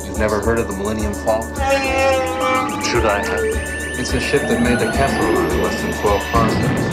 You've never heard of the Millennium Falcon? Should I have? It's a ship that made the Kessel run in less than 12 parsecs.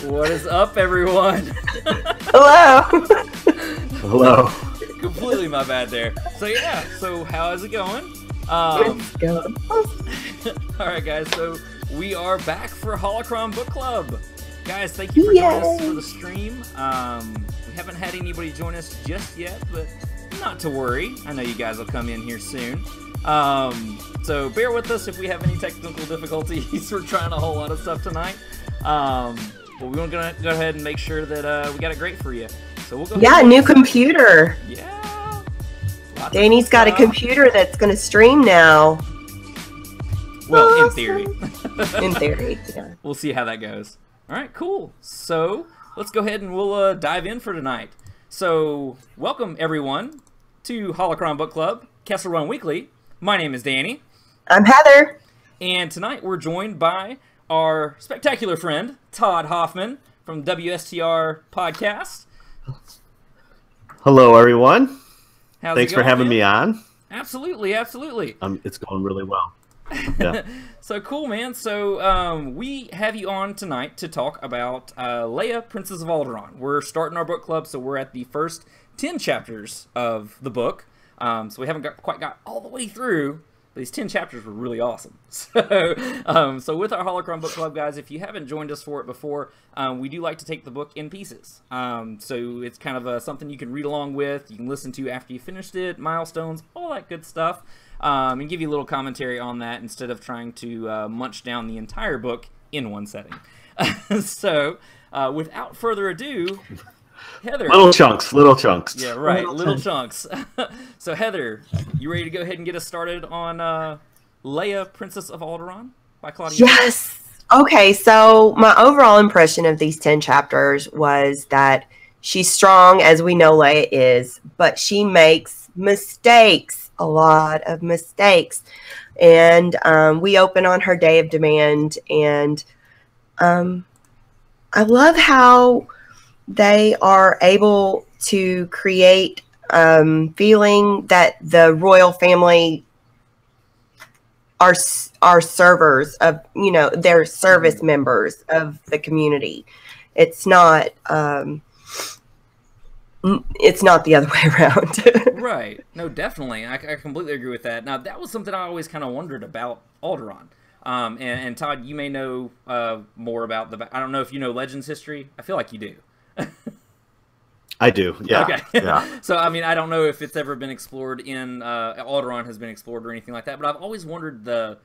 What is up, everyone? Hello. Hello. Completely my bad there. So yeah, so how is it going? It's going. Alright guys, so we are back for Holocron Book Club. Guys, thank you for joining us for the stream. We haven't had anybody join us just yet, but not to worry. I know you guys will come in here soon. So bear with us if we have any technical difficulties. We're trying a whole lot of stuff tonight. But we're gonna go ahead and make sure that we got it great for you. So we'll go. Yeah, new computer. Yeah. Danny's got a computer that's gonna stream now. Well, in theory. In theory, yeah. We'll see how that goes. All right, cool. So let's go ahead and we'll dive in for tonight. So welcome everyone to Holocron Book Club, Kessel Run Weekly. My name is Danny. I'm Heather. And tonight we're joined by our spectacular friend, Todd Hoffman from WSTR podcast. Hello, everyone. Thanks for having me on. Absolutely, absolutely. It's going really well. Yeah. So cool, man. So we have you on tonight to talk about Leia, Princess of Alderaan. We're starting our book club, so we're at the first 10 chapters of the book. So we haven't quite got all the way through. These 10 chapters were really awesome. So with our Holocron Book Club, guys, if you haven't joined us for it before, we do like to take the book in pieces. So it's kind of something you can read along with, you can listen to after you finished it, milestones, all that good stuff, and give you a little commentary on that instead of trying to munch down the entire book in one setting. So without further ado, Heather. Little chunks. Yeah, right. Little chunks. So, Heather, you ready to go ahead and get us started on Leia, Princess of Alderaan by Claudia? Yes. Okay, so my overall impression of these 10 chapters was that she's strong, as we know Leia is, but she makes mistakes, a lot of mistakes. And we open on her day of demand, and I love how they are able to create feeling that the royal family are servers of, you know, they're service members of the community. It's not the other way around. Right. No, definitely. I completely agree with that. Now, that was something I always kind of wondered about Alderaan. And Todd, you may know more about I don't know if you know Legends history. I feel like you do. I do, yeah. Okay. Yeah. So, I mean, I don't know if it's ever been explored in Alderaan has been explored or anything like that, but I've always wondered the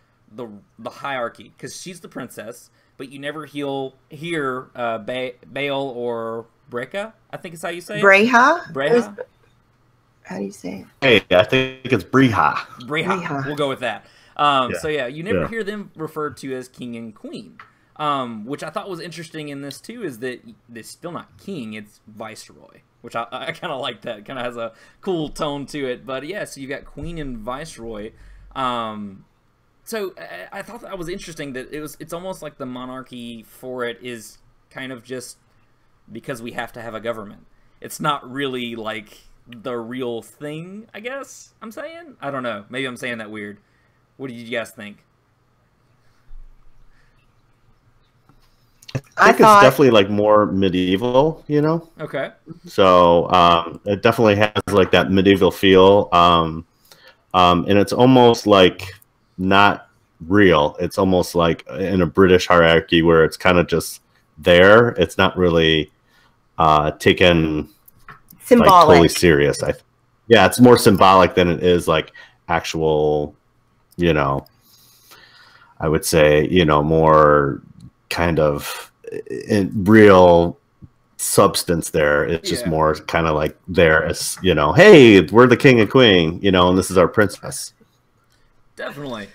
hierarchy, because she's the princess, but you never hear Bail or Breca, I think is how you say it. Breha? How do you say it? Hey, I think it's Breha. Breha. We'll go with that. So, yeah, you never hear them referred to as king and queen. Which I thought was interesting in this too, is that it's still not king, it's viceroy, which I kind of like that. Kind of has a cool tone to it. But yeah, so you've got queen and viceroy. So I thought that was interesting that it's almost like the monarchy for it is kind of just because we have to have a government. It's not really like the real thing, I guess I'm saying. I don't know. Maybe I'm saying that weird. What do you guys think? I think it's definitely like more medieval, you know? Okay. So it definitely has like that medieval feel. And it's almost like not real. It's almost like in a British hierarchy where it's kind of just there. It's not really taken Symbolic. like totally serious. Yeah, it's more symbolic than it is like actual, I would say, more kind of real substance there. It's just more kind of like there as, hey, we're the king and queen, and this is our princess. Definitely.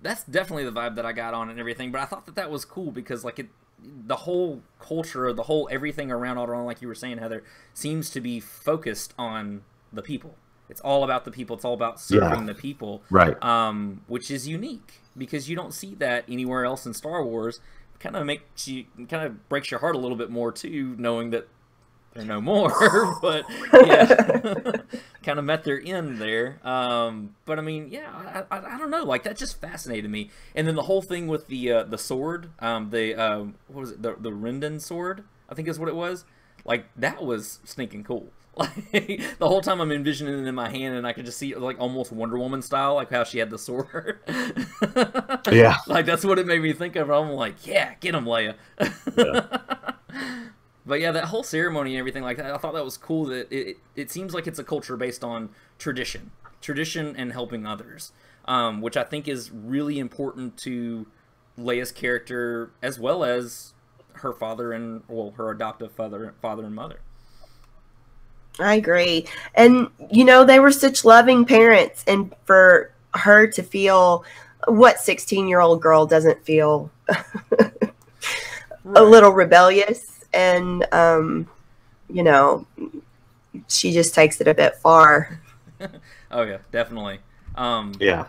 That's definitely the vibe that I got on and everything, but I thought that was cool because like the whole culture, the whole everything around Alderaan, like you were saying, Heather, seems to be focused on the people. It's all about the people. It's all about serving the people. Right. Which is unique because you don't see that anywhere else in Star Wars. Kind of breaks your heart a little bit more too, knowing that they're no more. But yeah, kind of met their end there. But I mean, yeah, I don't know. Like that just fascinated me. And then the whole thing with the sword, what was it? The Rendon sword, I think is what it was. Like that was stinking cool. Like the whole time I'm envisioning it in my hand, and I could just see it like almost Wonder Woman style, like how she had the sword. Yeah, like that's what it made me think of. I'm like, yeah, get him, Leia. Yeah. But yeah, that whole ceremony and everything like that, I thought that was cool. That it seems like it's a culture based on tradition and helping others, which I think is really important to Leia's character as well as her father and her adoptive father and mother. I agree. And, they were such loving parents. And for her to feel what 16-year-old girl doesn't feel a little rebellious. And, she just takes it a bit far. Oh, yeah, definitely. Yeah.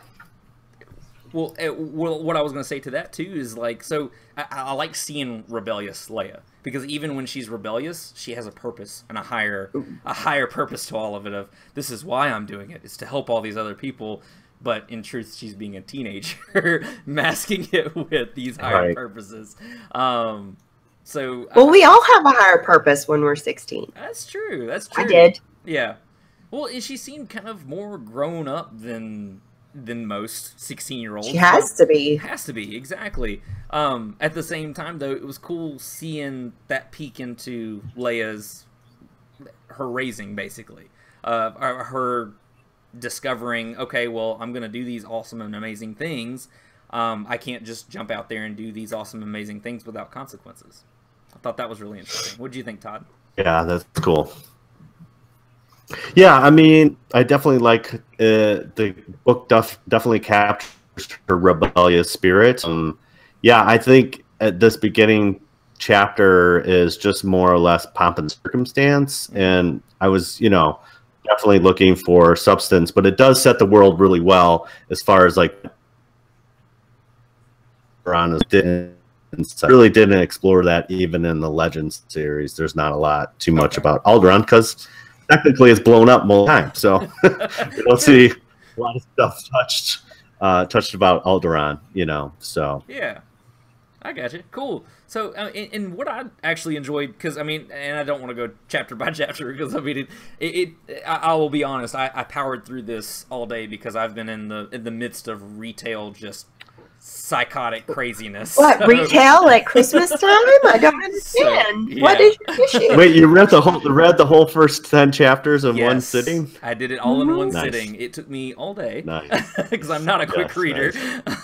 Well, what I was going to say to that, too, is like, so I like seeing rebellious Leia. Because even when she's rebellious, she has a purpose and a higher purpose to all of it. Of this is why I'm doing it. It's to help all these other people. But in truth, she's being a teenager, masking it with these higher purposes. So we all have a higher purpose when we're 16. That's true. That's true. I did. Yeah. Well, she seemed kind of more grown up than most 16-year-olds. She has to be. Has to be, exactly. At the same time, though, it was cool seeing that peek into her raising, basically. Her discovering, okay, well, I'm going to do these awesome and amazing things. I can't just jump out there and do these awesome, amazing things without consequences. I thought that was really interesting. What did you think, Todd? Yeah, that's cool. Yeah, I mean, I definitely like the book. Definitely captures her rebellious spirit. Yeah, I think at this beginning chapter is just more or less pomp and circumstance, and I was, definitely looking for substance, but it does set the world really well as far as like really didn't explore that even in the Legends series. There's not a lot too much about Alderaan because technically it's blown up multiple times, so we don't see a lot of stuff touched about Alderaan, so yeah, I got you. Cool. So and what I actually enjoyed, because I mean, and I don't want to go chapter by chapter because I mean I will be honest, I powered through this all day because I've been in the midst of retail just psychotic craziness. What, retail at Christmas time? I don't understand. So, yeah. What is your issue? Wait, you read the whole first 10 chapters in one sitting? I did it all in one sitting. It took me all day because I'm not a quick reader.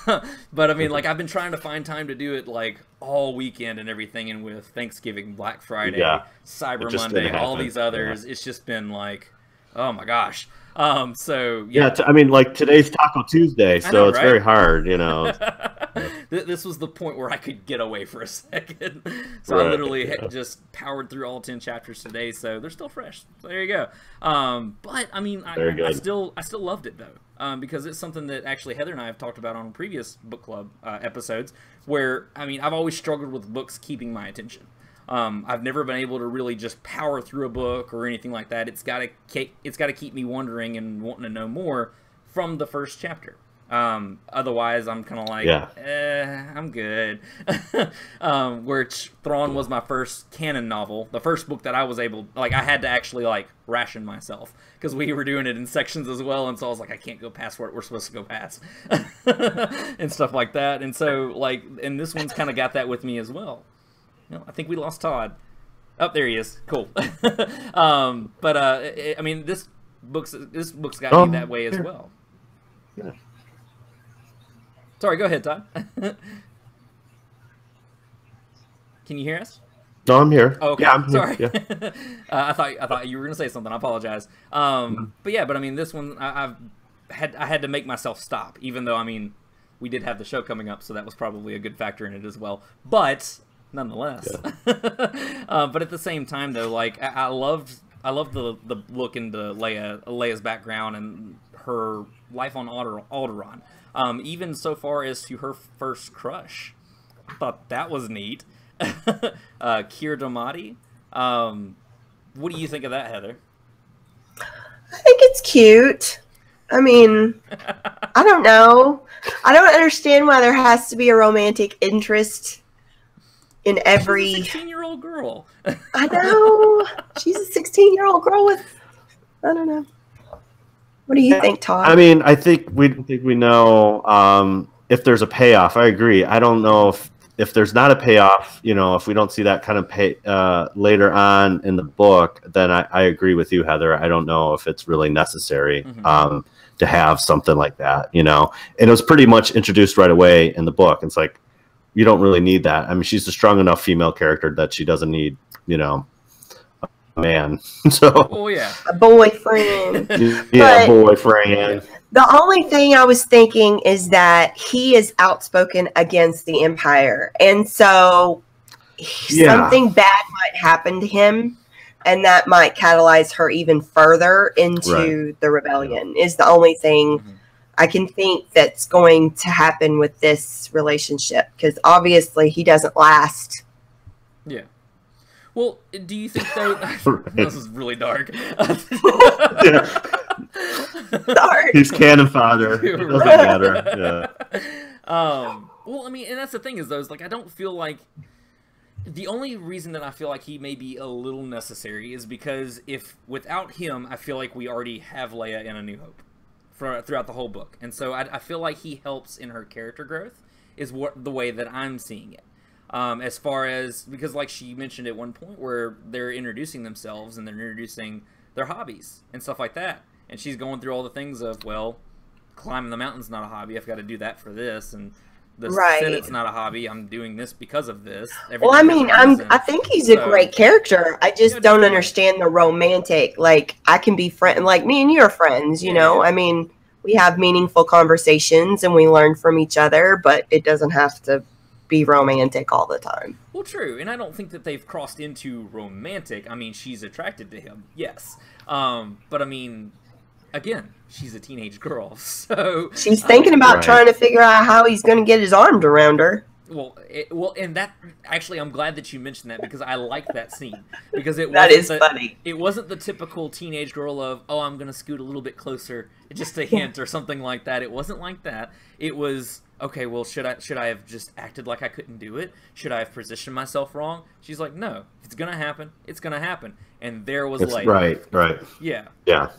Nice. But I mean, like, I've been trying to find time to do it like all weekend and everything, and with Thanksgiving, Black Friday, Cyber Monday, all these others, it's just been like, oh my gosh. So yeah, I mean, like today's Taco Tuesday, so it's very hard, This was the point where I could get away for a second, so I literally just powered through all 10 chapters today. So they're still fresh. So there you go. But I mean, I still loved it though, because it's something that actually Heather and I have talked about on previous book club episodes. Where I mean, I've always struggled with books keeping my attention. I've never been able to really just power through a book or anything like that. It's got to keep me wondering and wanting to know more from the first chapter. Otherwise, I'm kind of like, I'm good. Where Thrawn was my first canon novel, the first book that I was able, like, I had to actually like ration myself because we were doing it in sections as well, and so I was like, I can't go past what we're supposed to go past, and stuff like that. And so, like, and this one's kind of got that with me as well. No, I think we lost Todd. Oh, there he is. Cool. I mean, this book's got me that way as well. Yeah. Sorry, go ahead, Todd. Can you hear us? No, I'm here. Oh, okay. Yeah, I'm here. Sorry. Yeah. I thought you were going to say something. I apologize. But I mean, this one I had to make myself stop, even though, I mean, we did have the show coming up, so that was probably a good factor in it as well. But nonetheless, but at the same time, though, like I loved the look into Leia's background and her life on Alderaan. Even so far as to her first crush. I thought that was neat. Keir Domati. What do you think of that, Heather? I think it's cute. I mean, I don't know. I don't understand why there has to be a romantic interest in every... She's a 16-year-old girl. I know. She's a 16-year-old girl with... I don't know. What do you think, Todd? I mean, I think we know if there's a payoff. I agree. I don't know if there's not a payoff, you know, if we don't see that kind of later on in the book, then I agree with you, Heather. I don't know if it's really necessary to have something like that, you know. And it was pretty much introduced right away in the book. It's like, you don't really need that. I mean, she's a strong enough female character that she doesn't need, you know, a man. So, oh yeah, a boyfriend. Yeah, boyfriend. The only thing I was thinking is that he is outspoken against the Empire. And so something bad might happen to him, and that might catalyze her even further into the rebellion, is the only thing I can think that's going to happen with this relationship. Because obviously he doesn't last. Yeah. Well, do you think, though... This is really dark. Sorry. He's canon fodder. It doesn't matter. Yeah. Well, I mean, and that's the thing is, though, is like I don't feel like the only reason that I feel like he may be a little necessary is because if without him, I feel like we already have Leia in A New Hope throughout the whole book, and so I feel like he helps in her character growth is the way that I'm seeing it. As far as because like she mentioned at one point where they're introducing themselves and they're introducing their hobbies and stuff like that. And she's going through all the things of, well, climbing the mountain's not a hobby. I've got to do that for this. And the Senate's not a hobby. I'm doing this because of this. Well, I mean, I think he's a great character. I just don't understand the romantic. Like, I can be friend, like me and you are friends, you know? I mean, we have meaningful conversations and we learn from each other, but it doesn't have to be romantic all the time. Well, true. And I don't think that they've crossed into romantic. I mean, she's attracted to him. Yes. But I mean... Again, she's a teenage girl, so... She's thinking about trying to figure out how he's going to get his arms around her. Well, and that... Actually, I'm glad that you mentioned that, because I like that scene. Because that is funny. It wasn't the typical teenage girl of, oh, I'm going to scoot a little bit closer, just a hint or something like that. It wasn't like that. It was, okay, well, should I have just acted like I couldn't do it? Should I have positioned myself wrong? She's like, no. If it's going to happen, it's going to happen. And there was Leia. Right. Yeah. Yeah.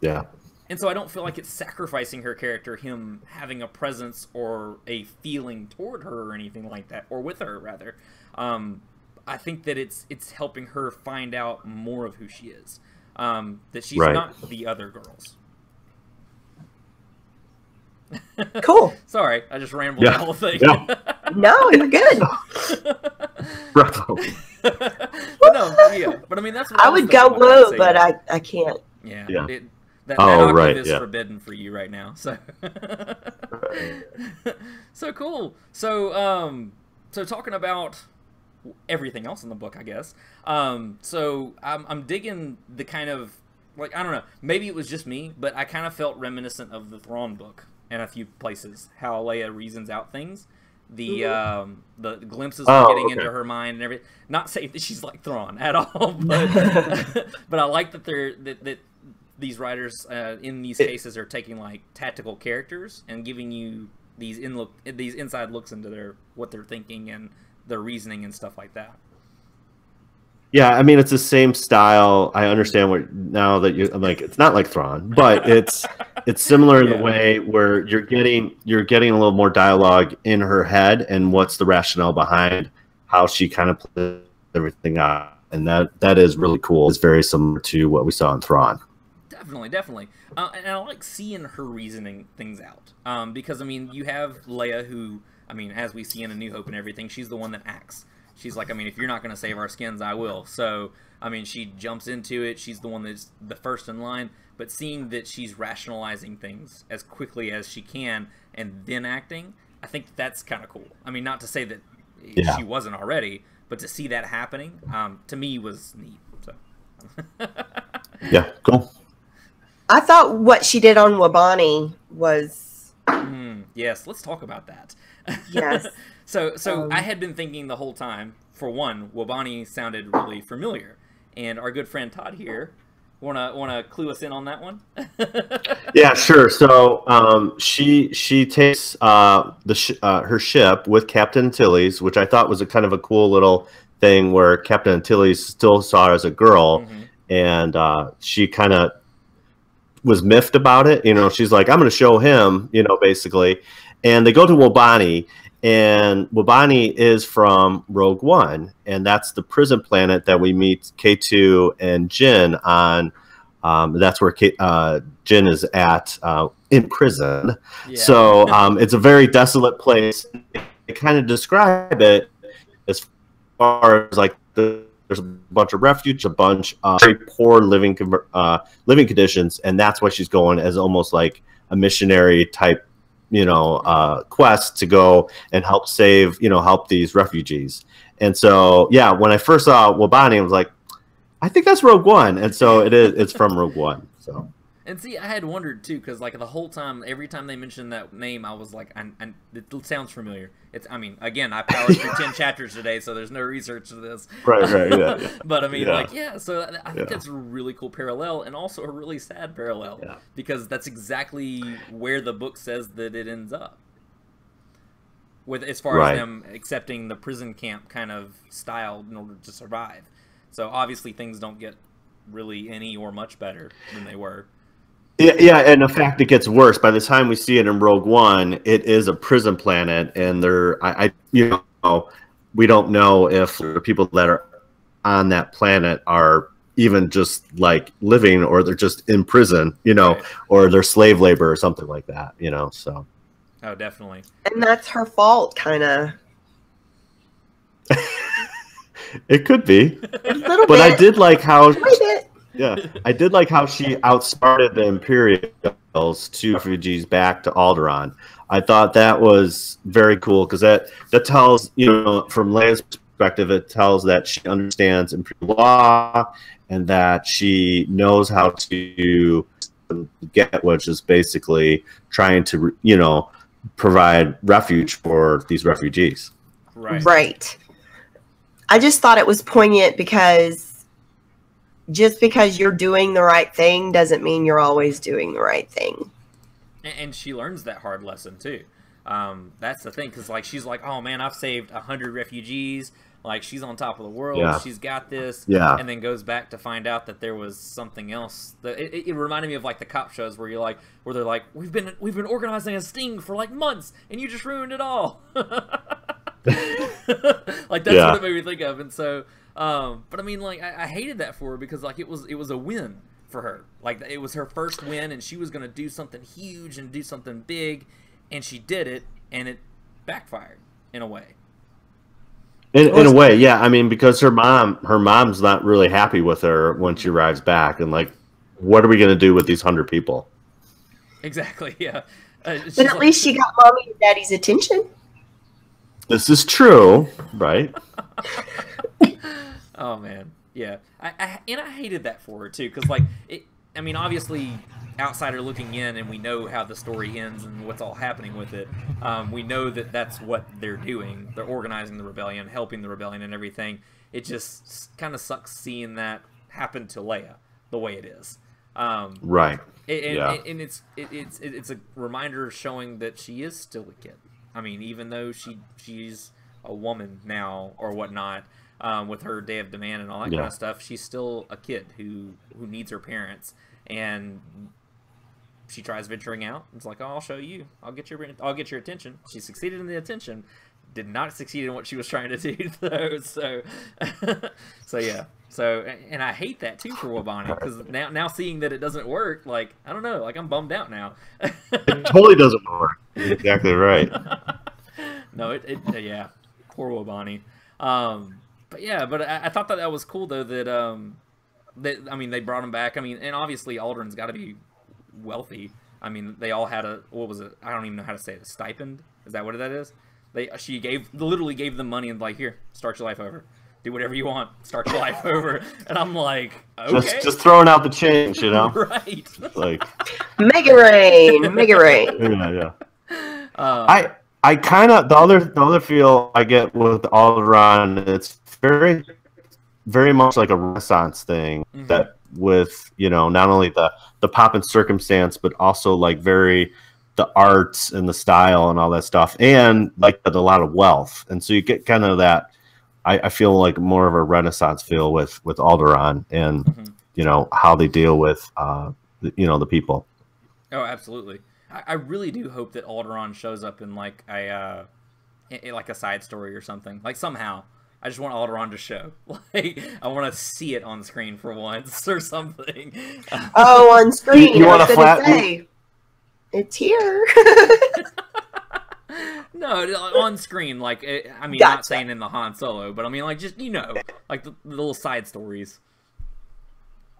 Yeah. And so I don't feel like it's sacrificing her character, him having a presence or a feeling toward her or anything like that, or with her, rather. I think that it's helping her find out more of who she is. That she's not the other girls. Cool. Sorry, I just rambled the whole thing. Yeah. No, you're good. Bravo. But I mean, that's what I would go whoa, but I can't. Yeah. That octave is forbidden for you right now. So, so cool. So, so talking about everything else in the book, I guess. So I'm digging the kind of like I don't know. Maybe it was just me, but I kind of felt reminiscent of the Thrawn book in a few places. How Leia reasons out things. The glimpses of getting into her mind and everything. Not saying that she's like Thrawn at all, but I like that that these writers in these cases are taking like tactical characters and giving you these inside looks into what they're thinking and their reasoning and stuff like that. Yeah, I mean it's the same style. I understand what now that I'm like it's not like Thrawn, but it's similar in the way where you're getting a little more dialogue in her head and what's the rationale behind how she kind of plays everything out, and that is really cool. It's very similar to what we saw in Thrawn. Definitely. And I like seeing her reasoning things out. Because, I mean, you have Leia who, I mean, as we see in A New Hope and everything, she's the one that acts. She's like, I mean, if you're not going to save our skins, I will. So, I mean, she jumps into it. She's the one that's the first in line. But seeing that she's rationalizing things as quickly as she can and then acting, I think that's kind of cool. I mean, not to say that she wasn't already, but to see that happening, to me, was neat. So. Yeah, cool. I thought what she did on Wabani was... yes, let's talk about that. Yes. So I had been thinking the whole time, for one, Wabani sounded really familiar. And our good friend Todd here, wanna clue us in on that one? Yeah, sure. So she takes her ship with Captain Antilles, which I thought was a kind of a cool little thing where Captain Antilles still saw her as a girl, and she kind of was miffed about it. You know, she's like, I'm going to show him, you know, basically. And they go to Wabani, and Wabani is from Rogue One, and that's the prison planet that we meet K2 and Jyn on. That's where Jyn is at in prison. Yeah. So it's a very desolate place. They kind of describe it as far as like there's a bunch of refuge, a bunch of very poor living conditions, and that's why she's going as almost like a missionary type, you know, quest to go and help save, you know, help these refugees. And so, yeah, when I first saw Wabani, I was like, I think that's Rogue One, and so it's from Rogue One. So. And see, I had wondered too, because like the whole time, every time they mentioned that name, I was like, it sounds familiar. It's, I mean, again, I powered through 10 chapters today, so there's no research to this. Right, yeah. But I mean, so I think that's a really cool parallel, and also a really sad parallel, because that's exactly where the book says that it ends up. With as far as them accepting the prison camp kind of style in order to survive. So obviously things don't get really any or much better than they were. Yeah, and in fact, it gets worse. By the time we see it in Rogue One, it is a prison planet, and you know, we don't know if the people that are on that planet are even just like living, or they're just in prison, you know, or they're slave labor or something like that, you know. So. Oh, definitely. And that's her fault, kind of. It could be, A little but bit. I did like how. Yeah, I did like how she outsmarted the Imperials to refugees back to Alderaan. I thought that was very cool because that tells, you know, from Leia's perspective, it tells that she understands Imperial law and that she knows how to get, which is basically trying to, you know, provide refuge for these refugees. Right. I just thought it was poignant because just because you're doing the right thing doesn't mean you're always doing the right thing. And she learns that hard lesson too. That's the thing, because like she's like, oh man, I've saved 100 refugees. Like she's on top of the world. Yeah. She's got this. Yeah. And then goes back to find out that there was something else. It reminded me of like the cop shows where you're like, where they're like, we've been organizing a sting for like months, and you just ruined it all. Like that's what it made me think of. And so. But I mean, like, I hated that for her because, like, it was a win for her. Like, it was her first win, and she was going to do something huge and do something big, and she did it, and it backfired in a way. In a way, yeah. I mean, because her mom's not really happy with her when she arrives back, and like, what are we going to do with these 100 people? Exactly. Yeah. But at least she got mommy and daddy's attention. This is true, right? Oh man, yeah. I hated that for her too, because like I mean, obviously, outsider looking in, and we know how the story ends and what's all happening with it. We know that that's what they're doing. They're organizing the rebellion, helping the rebellion, and everything. It just kind of sucks seeing that happen to Leia the way it is. Right. And it's a reminder showing that she is still a kid. I mean, even though she's a woman now or whatnot. With her Day of Demand and all that kind of stuff, she's still a kid who needs her parents, and she tries venturing out. It's like, oh, I'll show you. I'll get your attention. She succeeded in the attention, did not succeed in what she was trying to do, though. So, so yeah. So, and I hate that too for Wabani, because now seeing that it doesn't work, like, I don't know, like, I'm bummed out now. It totally doesn't work. Exactly right. No, yeah, poor Wabani. But yeah, but I thought that was cool though that I mean, they brought him back. I mean, and obviously Alderaan's got to be wealthy. I mean, they all had what was it? I don't even know how to say it. A stipend? Is that what that is? She literally gave them money and like, here, start your life over. Do whatever you want. Start your life over. And I'm like, okay. Just throwing out the change, you know? Right. Like, make it rain. Make it rain. Yeah. I kind of the other feel I get with Alderaan, it's very, very much like a Renaissance thing that with, you know, not only the pop and circumstance, but also like very the arts and the style and all that stuff, and like a lot of wealth, and so you get kind of that. I feel like more of a Renaissance feel with Alderaan, and you know how they deal with you know, the people. Oh, absolutely. I really do hope that Alderaan shows up in like a side story or something, like somehow. I just want Alderaan to show. Like, I want to see it on screen for once or something. Oh, on screen. You want a flat? It's here. No, on screen. Like, I mean, Gotcha. Not saying in the Han Solo, but I mean, like, just, you know, like the little side stories.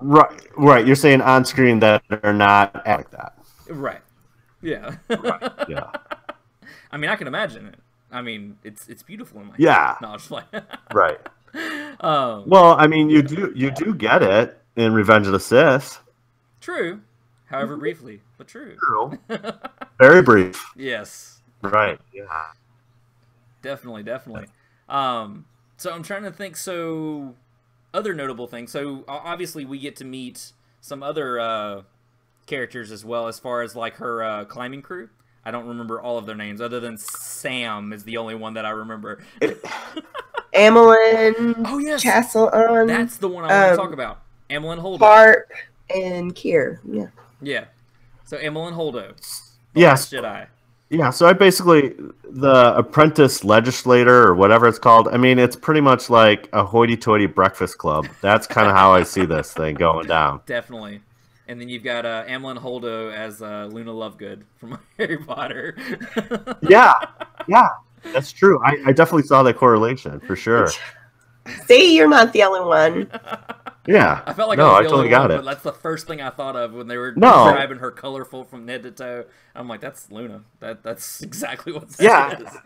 Right. You're saying on screen that are not like that. Right. Yeah. Right. Yeah. I mean, I can imagine it. I mean, it's beautiful in my Yeah. No, just like Right. Well, I mean, you do get it in Revenge of the Sith. True. However briefly, but true. True. Very brief. Yes. Right. Yeah. Definitely. So I'm trying to think. So, other notable things. So obviously we get to meet some other characters as well, as far as like her climbing crew. I don't remember all of their names, other than Sam is the only one that I remember. Amelin. Oh yes, Kessel. That's the one I want to talk about. Amelin Holdo. Harp and Kier. Yeah. Yeah. So Amelin Holdo. Yes. Jedi. Yeah, so I basically, the apprentice legislator or whatever it's called, I mean, it's pretty much like a hoity-toity breakfast club. That's kind of how I see this thing going down. Definitely. And then you've got Amelin Holdo as Luna Lovegood from Harry Potter. Yeah, that's true. I definitely saw that correlation, for sure. See, you're not the only one. Yeah. I felt like no, I I was the totally only got one, it. but that's the first thing I thought of when they were describing her colorful from head to toe. I'm like, that's Luna. That's exactly what that is.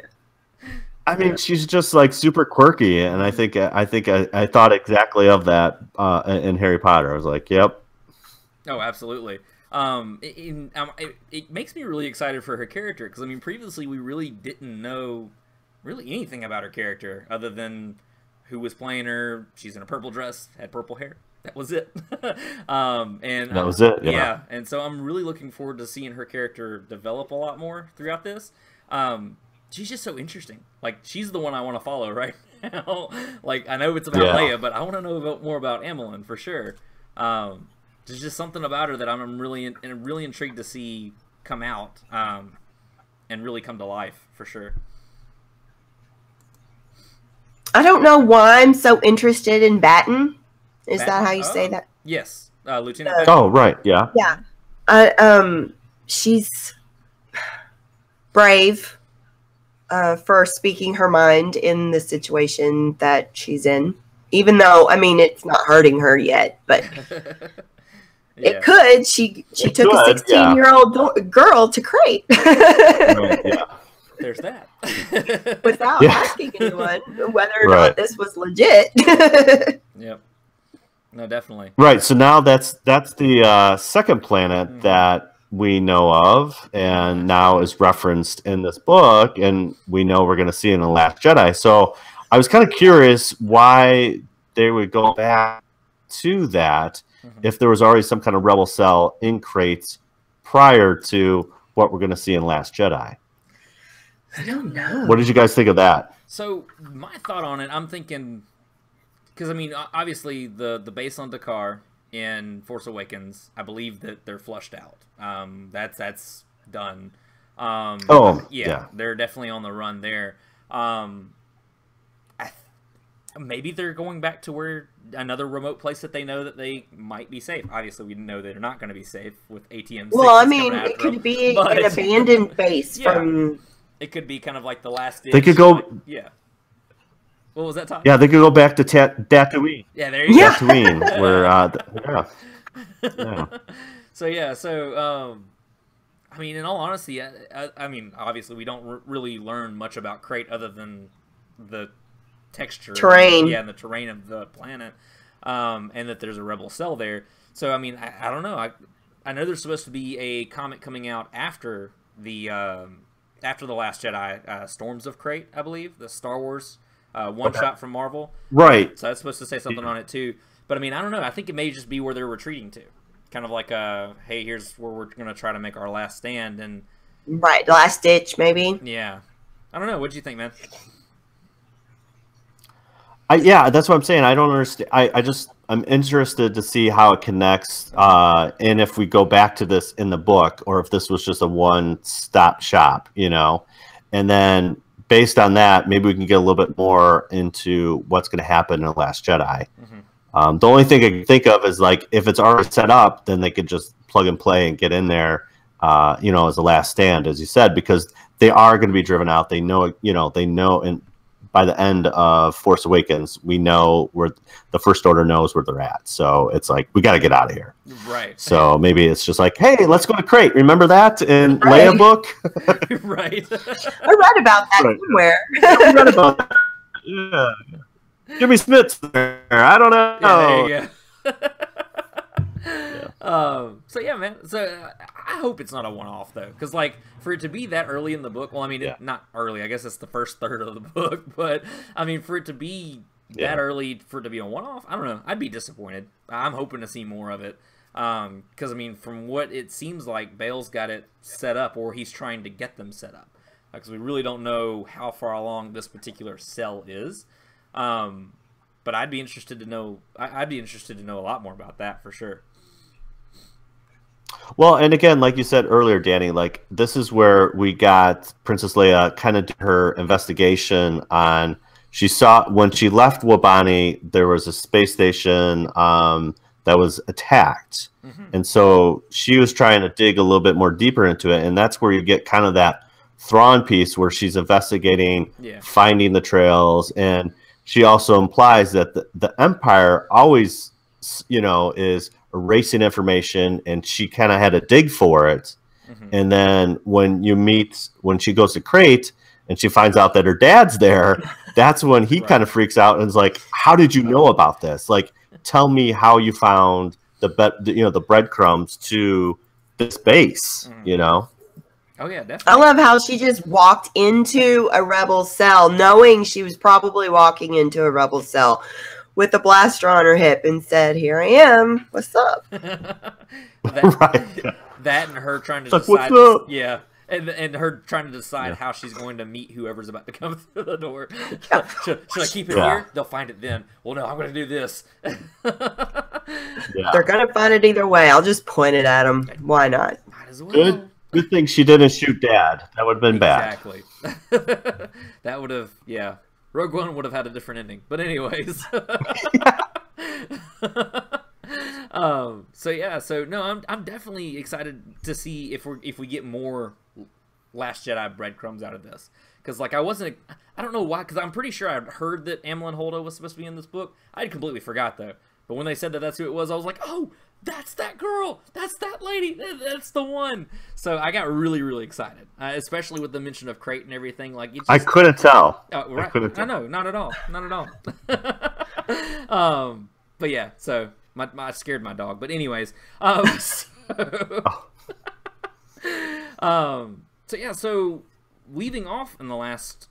I mean, she's just like super quirky, and I think I thought exactly of that in Harry Potter. I was like, yep. Oh, absolutely. It makes me really excited for her character, because I mean, previously we really didn't know really anything about her character other than who was playing her. She's in a purple dress, had purple hair. That was it. And that was it. Yeah. And so I'm really looking forward to seeing her character develop a lot more throughout this. She's just so interesting. Like, she's the one I want to follow right now. Like, I know it's about Leia, but I want to know more about Amelin for sure. There's just something about her that I'm really intrigued to see come out and really come to life for sure. I don't know why I'm so interested in Batten. Is that how you say that? Yes, Lieutenant Batten. Oh, right, yeah. Yeah. She's brave for speaking her mind in the situation that she's in. Even though, I mean, it's not hurting her yet, but it could. She took a 16-year-old girl to crate. Right, yeah. There's that. Without asking anyone whether or not this was legit. Yep. No, definitely. Right. So now that's the second planet that we know of, and now is referenced in this book, and we know we're going to see in The Last Jedi. So I was kind of curious why they would go back to that if there was already some kind of rebel cell in crates prior to what we're going to see in Last Jedi. I don't know. What did you guys think of that? So my thought on it, I'm thinking, because I mean, obviously the base on Dakar in Force Awakens, I believe that they're flushed out. That's done. Yeah, they're definitely on the run there. Maybe they're going back to where another remote place that they know that they might be safe. Obviously, we know they're not going to be safe with ATM. Well, I mean, it could be an abandoned base from. It could be kind of like the last. They could go. Like, yeah. What was that, Todd? Yeah, they could go back to Tatooine. Yeah, there you go. Tatooine, where yeah. So I mean, in all honesty, I mean, obviously, we don't really learn much about Crate other than the terrain, and the terrain of the planet, and that there's a rebel cell there. So I mean, I don't know. I know there's supposed to be a comic coming out after the Last Jedi, Storms of Crate, I believe, the Star Wars one shot from Marvel. Right. So that's supposed to say something on it too. But I mean, I don't know. I think it may just be where they're retreating to, kind of like hey, here's where we're gonna try to make our last stand, and right, last ditch maybe. Yeah, I don't know. What do you think, man? Yeah, that's what I'm saying. I don't understand. I'm interested to see how it connects, and if we go back to this in the book, or if this was just a one-stop shop, and then based on that, maybe we can get a little bit more into what's going to happen in The Last Jedi. Mm-hmm. The only thing I can think of is, like, if it's already set up, then they could just plug and play and get in there, as a last stand, as you said, because they are going to be driven out. They know, and by the end of Force Awakens, we know where the First Order knows where they're at. So it's like, we got to get out of here. Right. So maybe it's just like, hey, let's go to Crate. Remember that in Leia book? Right. I read about that somewhere. I read about that. Yeah. Jimmy Smith's there. I don't know. Yeah, there you go. So yeah, man. So I hope it's not a one-off though, because like for it to be that early in the book. Well, I mean, not early. I guess it's the first third of the book, but I mean, for it to be that early, for it to be a one-off, I don't know. I'd be disappointed. I'm hoping to see more of it, because I mean, from what it seems like, Bale's got it set up, or he's trying to get them set up, because we really don't know how far along this particular cell is. But I'd be interested to know. I'd be interested to know a lot more about that for sure. Well, and again, like you said earlier, Danny, like this is where we got Princess Leia kind of her investigation on. She saw when she left Wabani, there was a space station that was attacked, and so she was trying to dig a little bit more deeper into it, and that's where you get kind of that Thrawn piece where she's investigating, finding the trails, and she also implies that the Empire always, is erasing information, and she kind of had to dig for it. And then when she goes to Crate and she finds out that her dad's there, that's when he kind of freaks out and is like, how did you know about this? Like, tell me how you found the breadcrumbs to this base, Oh yeah, definitely. I love how she just walked into a rebel cell, knowing she was probably walking into a rebel cell with a blaster on her hip, and said, "Here I am. What's up?" That and her trying to decide. What's up? And her trying to decide how she's going to meet whoever's about to come through the door. Should I keep it here? They'll find it then. Well, no, I'm going to do this. They're going to find it either way. I'll just point it at them. Why not? Might as well. Good thing she didn't shoot Dad. That would have been bad. Exactly. That would have, Rogue One would have had a different ending. But anyways. So no, I'm definitely excited to see if we get more Last Jedi breadcrumbs out of this. Because like I don't know why, because I'm pretty sure I'd heard that Amilyn Holdo was supposed to be in this book. I completely forgot though. But when they said that that's who it was, I was like, oh, that's that girl. That's that lady. That's the one. So I got really, really excited, especially with the mention of Crate and everything. Like I couldn't tell. Right. I know, not at all. Not at all. But yeah, so I scared my dog. But anyways, so leaving off in the last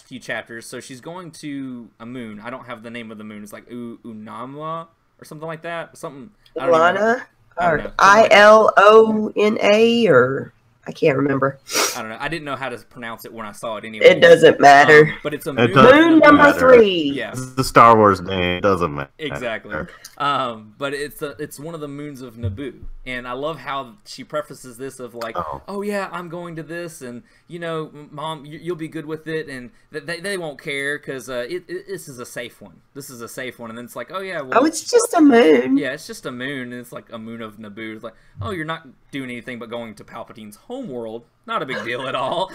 few chapters, so she's going to a moon. I don't have the name of the moon. It's like Unama or something like that. Something. Ilana or Ilona or I can't remember. I don't know. I didn't know how to pronounce it when I saw it anyway. It doesn't matter. But it's a It moon. Moon number matter. 3. Yeah. This is the Star Wars name. It doesn't matter. Exactly. But it's one of the moons of Naboo, and I love how she prefaces this of like, oh yeah, I'm going to this, and you know, Mom, you'll be good with it, and they won't care because this is a safe one. This is a safe one, and then it's like, oh yeah, well, Oh, it's just a moon. yeah, it's just a moon, and it's like a moon of Naboo. It's like, oh, you're not doing anything but going to Palpatine's homeworld. Not a big deal at all.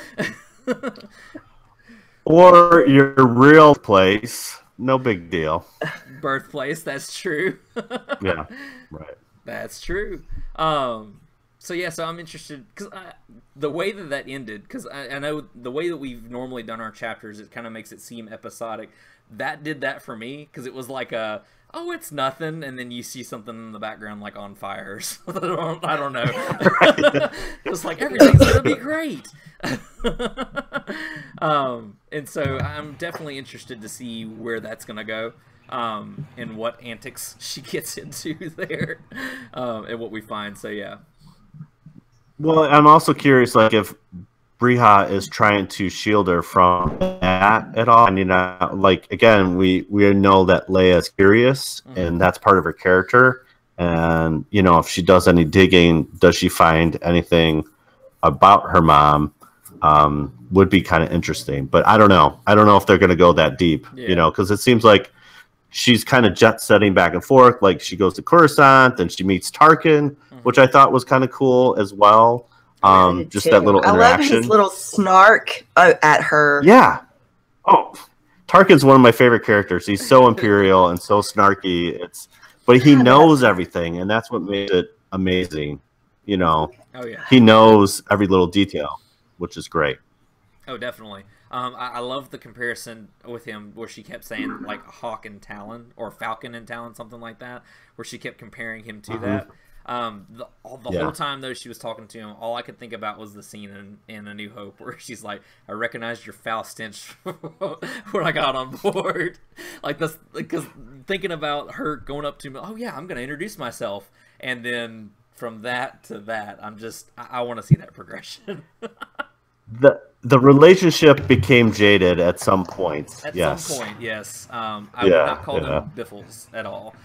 Or your real place. No big deal. Birthplace, that's true. Yeah, right. That's true. So yeah, so I'm interested because the way that ended, because I know the way that we've normally done our chapters, it kind of makes it seem episodic. That did that for me because it was like oh, it's nothing, and then you see something in the background like on fire or something. I don't know. It's like everything's gonna be great. And so I'm definitely interested to see where that's gonna go, and what antics she gets into there, and what we find. So yeah. Well, I'm also curious, like if Briha is trying to shield her from that at all. And, you know, like, again, we know that Leia is curious, and that's part of her character. And, you know, if she does any digging, does she find anything about her mom? Would be kind of interesting. But I don't know. I don't know if they're going to go that deep, you know, because it seems like she's kind of jet-setting back and forth. Like, she goes to Coruscant, then she meets Tarkin, which I thought was kind of cool as well. Just that little interaction. I love his little snark at her. Yeah. Oh, Tarkin's one of my favorite characters. He's so imperial and so snarky. But he knows everything, and that's what makes it amazing. You know. Oh yeah. He knows every little detail, which is great. Oh, definitely. I love the comparison with him where she kept saying like Hawk and Talon or Falcon and Talon, something like that, where she kept comparing him to that. The whole time though she was talking to him, all I could think about was the scene in A New Hope where she's like, I recognized your foul stench when I got on board. Like this, because thinking about her going up to me, oh yeah, I'm gonna introduce myself, and then from that to that, I want to see that progression. The relationship became jaded at some point. At some point, yes. I would not call them biffles at all.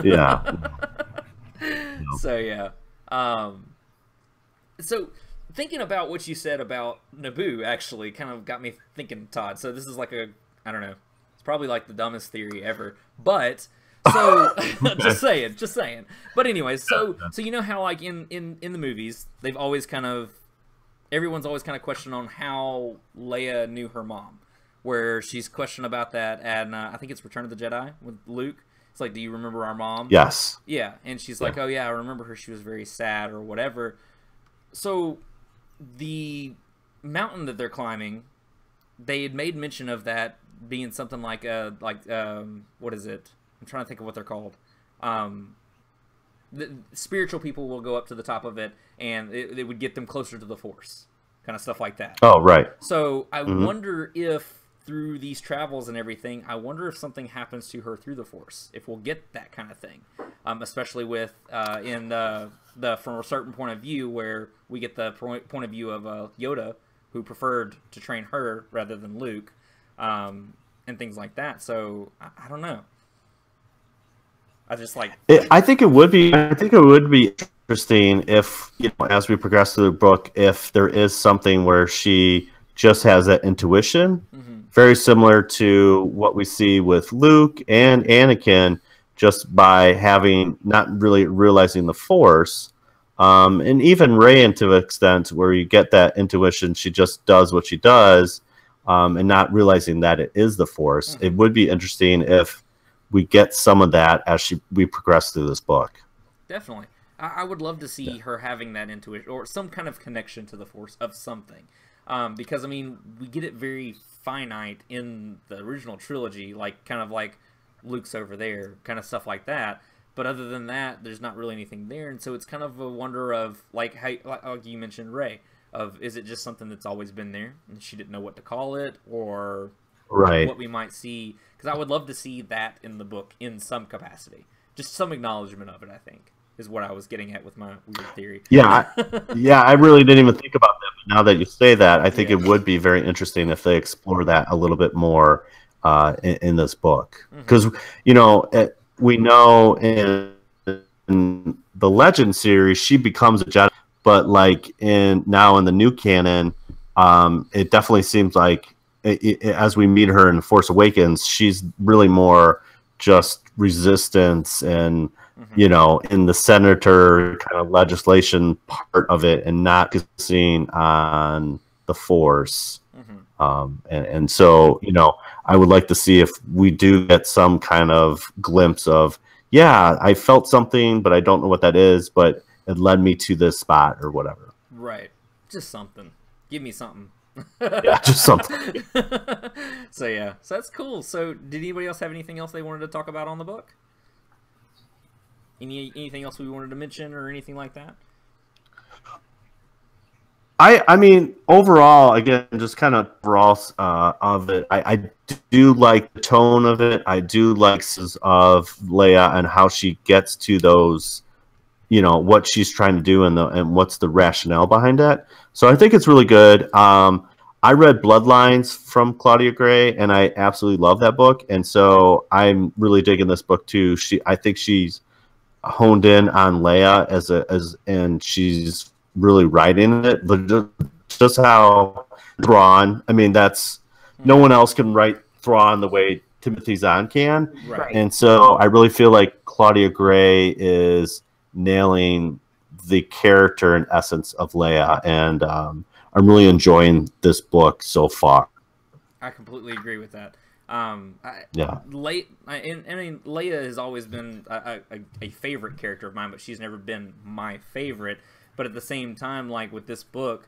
Yeah. So yeah. So thinking about what you said about Naboo actually kind of got me thinking, Todd. So this is like I don't know. It's probably like the dumbest theory ever. But so just saying. But anyways, so you know how like in the movies, they've always everyone's always kind of questioned on how Leia knew her mom, where she's questioned about that, and I think it's Return of the Jedi with Luke. It's like, do you remember our mom? Yes. Yeah, and she's like, oh yeah, I remember her. She was very sad or whatever. So the mountain that they're climbing, they had made mention of that being something like what is it? I'm trying to think of what they're called. The spiritual people will go up to the top of it, and it would get them closer to the Force, kind of stuff like that. Oh, right. So I wonder if through these travels and everything, I wonder if something happens to her through the Force, if we'll get that kind of thing, especially with from a certain point of view where we get the point of view of Yoda, who preferred to train her rather than Luke, and things like that. So I don't know. I think it would be interesting if, you know, as we progress through the book, if there is something where she just has that intuition, very similar to what we see with Luke and Anakin, just by having not really realizing the Force, and even Rey to an extent where you get that intuition, she just does what she does, and not realizing that it is the Force. It would be interesting if we get some of that as we progress through this book. Definitely. I would love to see her having that intuition or some kind of connection to the Force of something. Because, I mean, we get it very finite in the original trilogy, like kind of like Luke's over there, kind of stuff like that. But other than that, there's not really anything there. And so it's kind of a wonder of, like you mentioned, Rey, of is it just something that's always been there and she didn't know what to call it, or what we might see. Because I would love to see that in the book in some capacity. Just some acknowledgement of it, I think. is what I was getting at with my weird theory. Yeah, I really didn't even think about that. But now that you say that, I think Yeah. it would be very interesting if they explore that a little bit more in this book. Because, you know, we know in the Legend series, she becomes a Jedi, but like now in the new canon, it definitely seems like as we meet her in Force Awakens, she's really more just resistance and you know, in the senator kind of legislation part of it, and not focusing on the Force. And so, you know, I would like to see if we do get some kind of glimpse of, yeah, I felt something, but I don't know what that is, but it led me to this spot or whatever. Right. Just something. Give me something. Yeah, just something. So yeah, so that's cool. So did anybody else have anything else they wanted to talk about on the book? Anything else we wanted to mention or anything like that? I mean, overall, again, just kind of overall of it, I do like the tone of it. I do like of Leia and how she gets to those, you know, what she's trying to do and what's the rationale behind that. So I think it's really good. I read Bloodlines from Claudia Gray, and I absolutely love that book. And so I'm really digging this book too. I think she's honed in on Leia and she's really writing it, but just how Thrawn. I mean, that's no one else can write Thrawn the way Timothy Zahn can, Right. and so I really feel like Claudia Gray is nailing the character and essence of Leia, and I'm really enjoying this book so far. I completely agree with that. Yeah. Leia has always been a favorite character of mine, but she's never been my favorite. But at the same time, like with this book,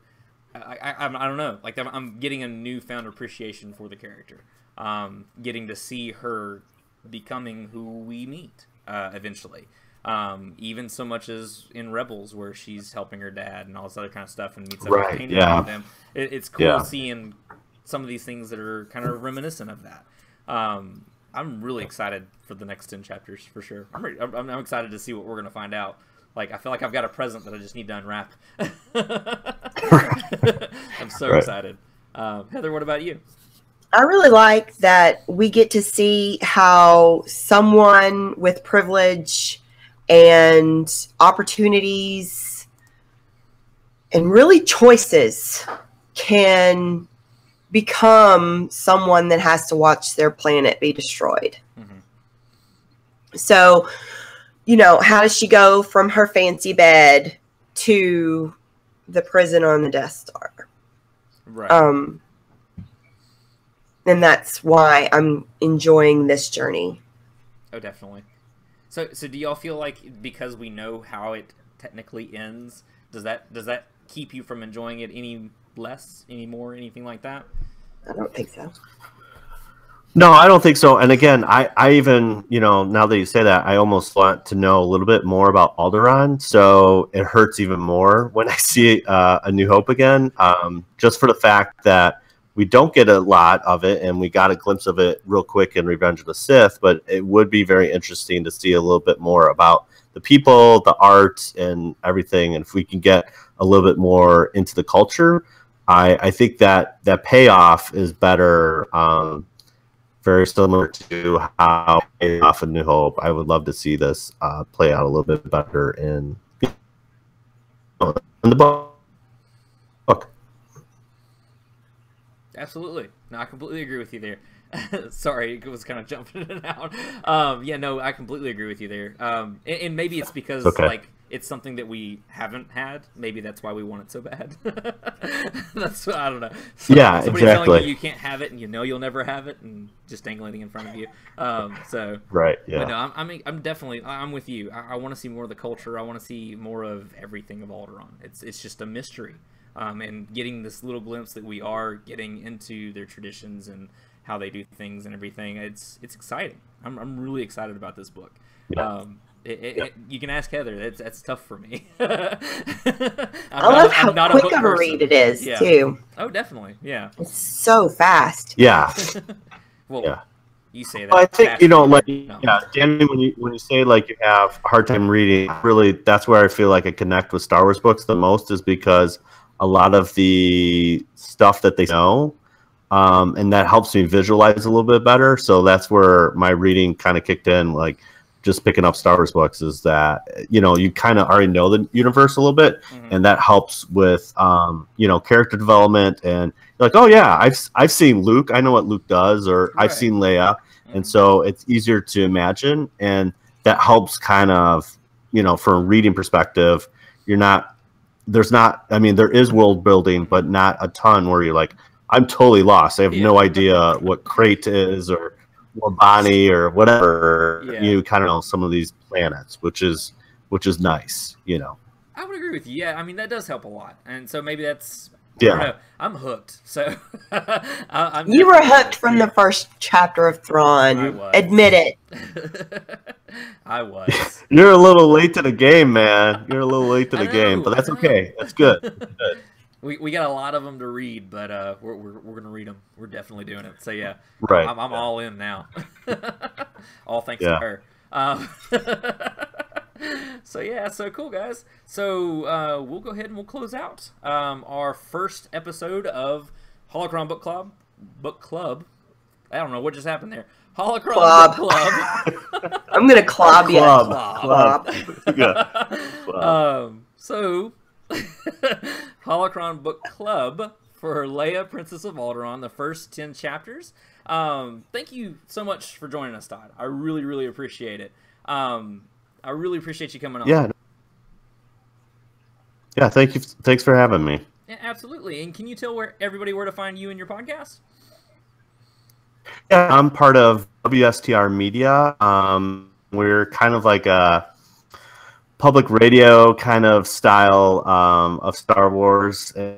I don't know, like I'm getting a newfound appreciation for the character. Getting to see her becoming who we meet eventually. Even so much as in Rebels, where she's helping her dad and all this other kind of stuff, and meets up with Kanan with them. It's cool seeing some of these things that are kind of reminiscent of that. I'm really excited for the next 10 chapters for sure. I'm excited to see what we're gonna find out. Like, I feel like I've got a present that I just need to unwrap. I'm so excited. Heather, what about you? I really like that we get to see how someone with privilege and opportunities and really choices can become someone that has to watch their planet be destroyed. So, you know, how does she go from her fancy bed to the prison on the Death Star? Right. And that's why I'm enjoying this journey. Oh, definitely. So do y'all feel like because we know how it technically ends, does that keep you from enjoying it any less, any more, anything like that? I don't think so. No, I don't think so. And again, I even, you know, now that you say that, I almost want to know a little bit more about Alderaan. So it hurts even more when I see A New Hope again, just for the fact that we don't get a lot of it, and we got a glimpse of it real quick in Revenge of the Sith. But it would be very interesting to see a little bit more about the people, the art, and everything. And if we can get a little bit more into the culture, I think that payoff is better. Very similar to how it paid off A New Hope. I would love to see this play out a little bit better in the book. Absolutely. No, I completely agree with you there. Sorry, it was kind of jumping in and out. Yeah, no, I completely agree with you there. And maybe it's because like it's something that we haven't had. Maybe that's why we want it so bad. That's what, I don't know. Yeah, somebody exactly. telling you can't have it, and you know you'll never have it, and just dangling in front of you. So right, yeah. But no, I'm definitely with you. I want to see more of the culture. I want to see more of everything of Alderaan. It's just a mystery. And getting this little glimpse that we are getting into their traditions and how they do things and everything, it's exciting. I'm really excited about this book. Yeah. You can ask Heather. That's tough for me. I love how quick of a read it is too. Oh, definitely. Yeah. It's so fast. Yeah. Well, yeah. You say that. Well, I think like no. yeah, Danny, when you say like you have a hard time reading, really that's where I feel like I connect with Star Wars books the most, is because a lot of the stuff that they know, and that helps me visualize a little bit better. So that's where my reading kind of kicked in, like just picking up Star Wars books, is that you kind of already know the universe a little bit, and that helps with character development, and you're like, oh yeah, I've seen Luke, I know what Luke does, or Right. I've seen Leia, and so it's easier to imagine, and that helps kind of from a reading perspective. There is world building, but not a ton where you're like, I'm totally lost. I have no idea what Crate is or Wabani or whatever. Yeah. You kind of know some of these planets, which is nice. I would agree with you. Yeah, I mean that does help a lot, and so maybe that's. I Yeah. don't know. I'm hooked. So You were hooked from the first chapter of Thrawn. I was. Admit it. I was. You're a little late to the game, man. You're a little late to the game, but that's okay. That's good. That's good. We got a lot of them to read, but we're gonna read them. We're definitely doing it. So yeah, Right. I'm all in now. All thanks Yeah. to her. So yeah, so cool, guys. So we'll go ahead and we'll close out our first episode of Holocron Book Club. I don't know what just happened there. Holocron Club. Book Club. I'm gonna clob you. Club. Yeah. So Holocron Book Club for Leia, Princess of Alderaan, the first 10 chapters. Thank you so much for joining us, Todd. I really, really appreciate it. I really appreciate you coming on. Yeah. Yeah, thank you. Thanks for having me. Yeah, absolutely. And can you tell everybody where to find you and your podcast? Yeah, I'm part of WSTR Media. We're kind of like a public radio kind of style of Star Wars. And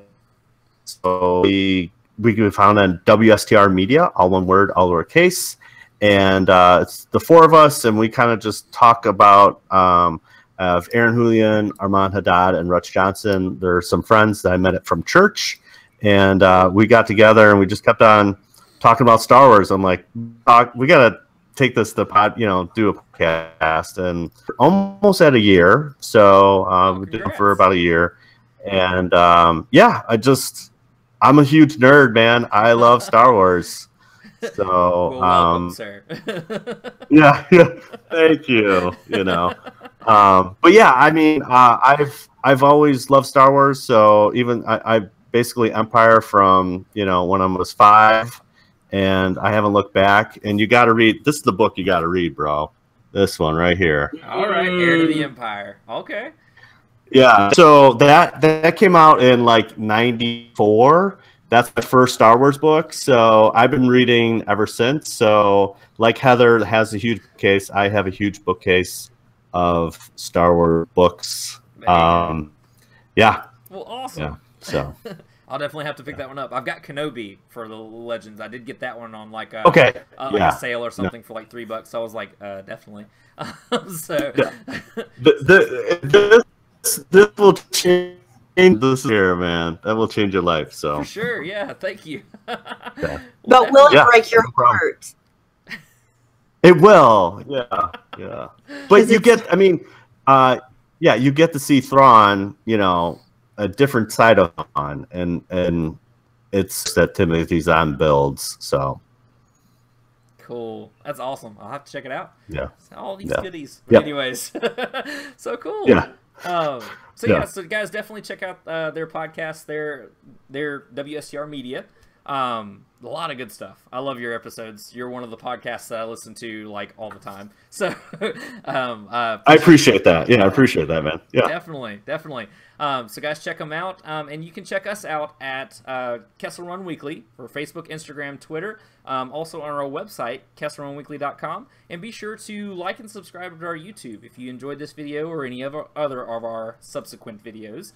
so we can be found on WSTR Media, all one word, all lowercase. And it's the four of us, and we kind of just talk about Aaron Julian, Armand Haddad, and Rutch Johnson. There are some friends that I met from church, and we got together and we just kept on talking about Star Wars. I'm like, we got to take this to do a podcast, and we're almost at a year. So we did it for about a year, and yeah, I'm a huge nerd, man. I love Star Wars. So, well, welcome, sir. yeah, thank you. But yeah, I mean, I've always loved Star Wars. So even I basically Empire from when I was 5, and I haven't looked back. And you got to read. This is the book you got to read, bro. This one right here. All right, Heir to the Empire. Okay. Yeah. So that came out in like '94. That's my first Star Wars book, so I've been reading ever since. So, like Heather has a huge bookcase, I have a huge bookcase of Star Wars books. Yeah. Well, awesome. Yeah. So I'll definitely have to pick that one up. I've got Kenobi for the Legends. I did get that one on like a sale or something for like $3. So I was like, definitely. So this will change. This here, man, that will change your life. So for sure, yeah. Thank you. Yeah. But will it break your heart? It will, yeah. But you get, I mean, you get to see Thrawn, a different side of Thrawn, and it's that Timothy Zahn builds. So cool. That's awesome. I'll have to check it out. Yeah. All these goodies. Yep. Anyways, so cool. Yeah. So guys, definitely check out their podcast, their WSTR Media. A lot of good stuff. I love your episodes. You're one of the podcasts that I listen to like all the time. So I appreciate that. Yeah, I appreciate that, man. Yeah, definitely. So guys, check them out, and you can check us out at Kessel Run Weekly for Facebook, Instagram, Twitter. Also on our website, kesselrunweekly.com, and be sure to like and subscribe to our YouTube if you enjoyed this video or any other of our subsequent videos.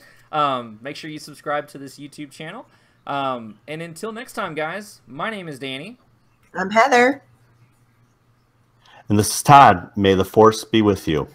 Make sure you subscribe to this YouTube channel. And until next time, guys, my name is Danny. I'm Heather. And this is Todd. May the Force be with you.